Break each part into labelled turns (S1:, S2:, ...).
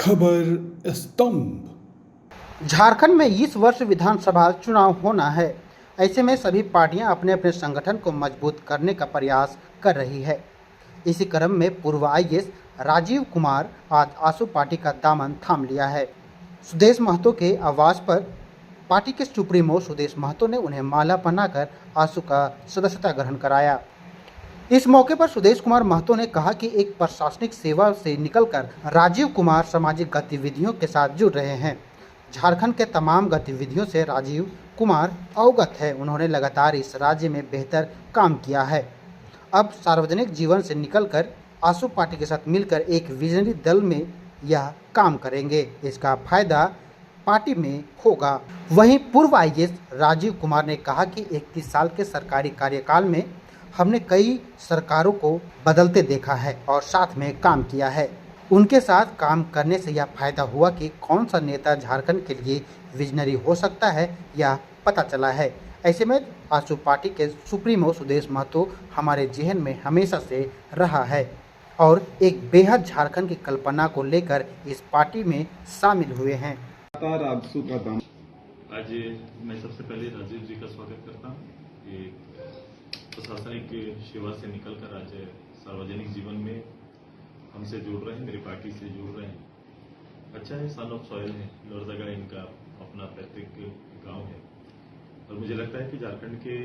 S1: खबर स्तंभ।
S2: झारखंड में इस वर्ष विधानसभा चुनाव होना है। ऐसे में सभी पार्टियां अपने अपने संगठन को मजबूत करने का प्रयास कर रही है। इसी क्रम में पूर्व आईएएस राजीव कुमार आज आसू पार्टी का दामन थाम लिया है। सुदेश महतो के आवास पर पार्टी के सुप्रीमो सुदेश महतो ने उन्हें माला पहनाकर आसू का सदस्यता ग्रहण कराया। इस मौके पर सुदेश कुमार महतो ने कहा कि एक प्रशासनिक सेवा से निकलकर राजीव कुमार सामाजिक गतिविधियों के साथ जुड़ रहे हैं। झारखंड के तमाम गतिविधियों से राजीव कुमार अवगत है। उन्होंने लगातार इस राज्य में बेहतर काम किया है। अब सार्वजनिक जीवन से निकलकर आसू पार्टी के साथ मिलकर एक विजनरी दल में यह काम करेंगे। इसका फायदा पार्टी में होगा। वहीं पूर्व आईएएस राजीव कुमार ने कहा कि 31 साल के सरकारी कार्यकाल में हमने कई सरकारों को बदलते देखा है और साथ में काम किया है। उनके साथ काम करने से यह फायदा हुआ कि कौन सा नेता झारखंड के लिए विजनरी हो सकता है यह पता चला है। ऐसे में आसू पार्टी के सुप्रीमो सुदेश महतो हमारे जहन में हमेशा से रहा है और एक बेहद झारखंड की कल्पना को लेकर इस पार्टी में शामिल हुए हैं।
S3: आज मैं सबसे पहले राजीव जी का स्वागत करता हूँ। प्रशासनिक सेवा से निकलकर आज सार्वजनिक जीवन में हमसे जुड़ रहे हैं, मेरी पार्टी से जुड़ रहे हैं। अच्छा है, सन ऑफ सॉइल है, लोहरदगा इनका अपना पैतृक गांव है और मुझे लगता है कि झारखंड के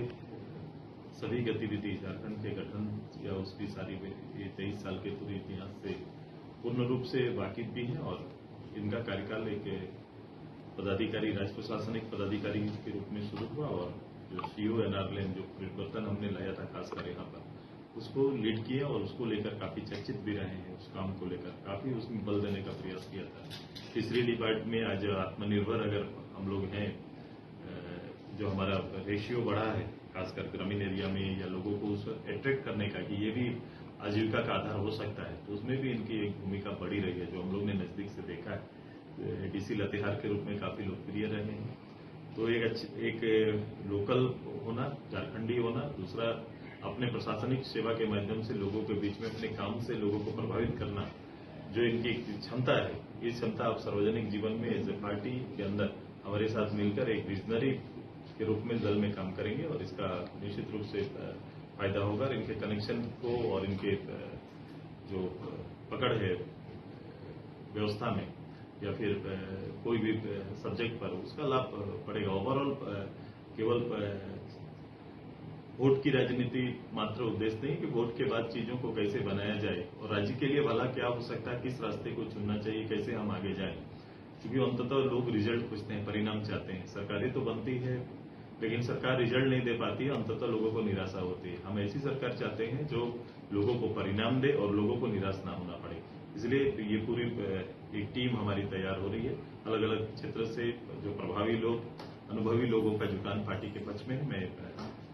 S3: सभी गतिविधि, झारखंड के गठन या उसकी सारी 23 साल के पूरे इतिहास से पूर्ण रूप से वाकिफ भी हैं और इनका कार्यकाल एक पदाधिकारी, राज्य प्रशासनिक पदाधिकारी के रूप में शुरू हुआ और जो सीओ एनआरएल जो परिवर्तन हमने लाया था खासकर यहाँ पर, उसको लीड किया और उसको लेकर काफी चर्चित भी रहे हैं। उस काम को लेकर काफी उसमें बल देने का प्रयास किया था। तीसरी डिपार्ट में आज आत्मनिर्भर अगर हम लोग हैं, जो हमारा रेशियो बढ़ा है खासकर ग्रामीण एरिया में या लोगों को उस अट्रैक्ट करने का कि ये भी आजीविका का आधार हो सकता है, तो उसमें भी इनकी एक भूमिका बड़ी रही है जो हम लोग ने नजदीक से देखा है। डीसी लातेहार के रूप में काफी लोकप्रिय रहे हैं। तो एक लोकल होना, झारखंडी होना, दूसरा अपने प्रशासनिक सेवा के माध्यम से लोगों के बीच में अपने काम से लोगों को प्रभावित करना, जो इनकी क्षमता है, ये क्षमता आप सार्वजनिक जीवन में एज ए पार्टी के अंदर हमारे साथ मिलकर एक विजनरी के रूप में दल में काम करेंगे और इसका निश्चित रूप से फायदा होगा। और इनके कनेक्शन को और इनके जो पकड़ है व्यवस्था में या फिर कोई भी सब्जेक्ट पर, उसका लाभ पड़ेगा। ओवरऑल केवल वोट की राजनीति मात्र उद्देश्य नहीं कि वोट के बाद चीजों को कैसे बनाया जाए और राज्य के लिए भला क्या हो सकता है, किस रास्ते को चुनना चाहिए, कैसे हम आगे जाएं। क्योंकि अंततः लोग रिजल्ट पूछते हैं, परिणाम चाहते हैं। सरकारें तो बनती है लेकिन सरकार रिजल्ट नहीं दे पाती है, अंततः लोगों को निराशा होती है। हम ऐसी सरकार चाहते हैं जो लोगों को परिणाम दे और लोगों को निराश ना होना पड़े। इसलिए ये पूरी एक टीम हमारी तैयार हो रही है। अलग अलग क्षेत्र से जो प्रभावी लोग, अनुभवी लोगों का जुटान पार्टी के पक्ष में है। मैं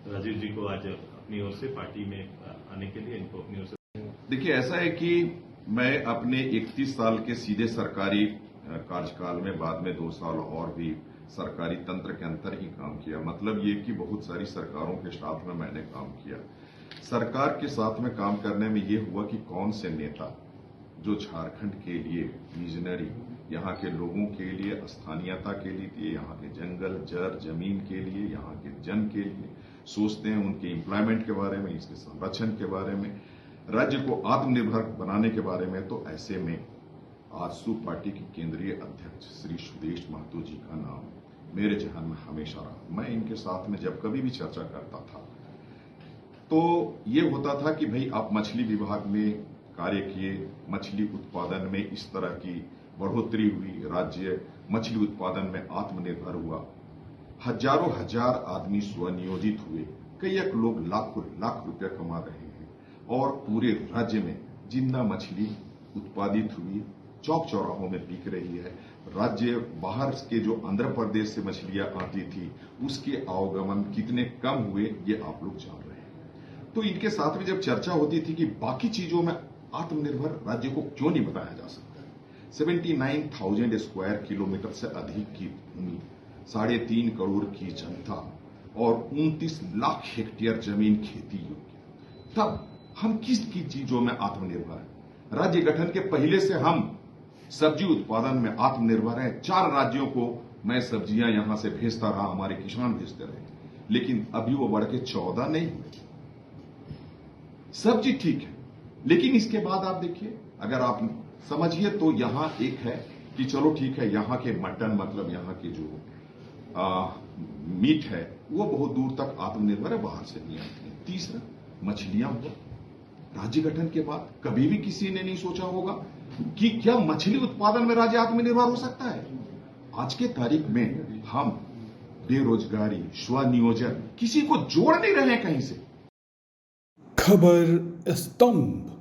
S3: राजीव जी को आज अपनी ओर से पार्टी में आने के लिए इनको अपनी ओर से।
S4: देखिए, ऐसा है कि मैं अपने 31 साल के सीधे सरकारी कार्यकाल में बाद में 2 साल और भी सरकारी तंत्र के अंदर ही काम किया। मतलब ये कि बहुत सारी सरकारों के साथ में मैंने काम किया। सरकार के साथ में काम करने में ये हुआ कि कौन से नेता जो झारखंड के लिए विजनरी, यहाँ के लोगों के लिए, स्थानीयता के लिए, यहाँ के जंगल, जर, जमीन के लिए, यहाँ के जन के लिए सोचते हैं, उनके एम्प्लॉयमेंट के बारे में, इसके संरक्षण के बारे में, राज्य को आत्मनिर्भर बनाने के बारे में। तो ऐसे में आसू पार्टी के केंद्रीय अध्यक्ष श्री सुदेश महतो जी का नाम मेरे जहन में हमेशा रहा। मैं इनके साथ में जब कभी भी चर्चा करता था तो ये होता था कि भाई आप मछली विभाग में कार्य किए, मछली उत्पादन में इस तरह की बढ़ोतरी हुई, राज्य मछली उत्पादन में आत्मनिर्भर हुआ, हजारों हजार आदमी स्वनियोजित हुए, कई लोग लाख रुपया कमा रहे हैं और पूरे राज्य में जिंदा मछली उत्पादित हुई, चौक चौराहों में बिक रही है। राज्य बाहर के जो आंध्र प्रदेश से मछलियां आती थी उसके आवागमन कितने कम हुए ये आप लोग जान रहे हैं। तो इनके साथ में जब चर्चा होती थी कि बाकी चीजों में आत्मनिर्भर राज्य को क्यों नहीं बनाया जा सकता है। 79,000 स्क्वायर किलोमीटर से अधिक की भूमि, 3.5 करोड़ की जनता और 29 लाख हेक्टेयर जमीन खेती योग्य, तब हम किस की चीजों में आत्मनिर्भर हैं। राज्य गठन के पहले से हम सब्जी उत्पादन में आत्मनिर्भर है। 4 राज्यों को मैं सब्जियां यहां से भेजता रहा, हमारे किसान भेजते रहे, लेकिन अभी वो बढ़ के 14 नहीं हुए। सब्जी ठीक है, लेकिन इसके बाद आप देखिए, अगर आप समझिए तो यहां एक है कि चलो ठीक है, यहां के मटन मतलब यहां के जो मीट है वो बहुत दूर तक आत्मनिर्भर है, बाहर से नहीं आती है। तीसरा, मछलियां हुआ, राज्य गठन के बाद कभी भी किसी ने नहीं सोचा होगा कि क्या मछली उत्पादन में राज्य आत्मनिर्भर हो सकता है। आज के तारीख में हम बेरोजगारी, स्वनियोजन, किसी को जोड़ नहीं रहे हैं कहीं से।
S1: खबर स्तंभ।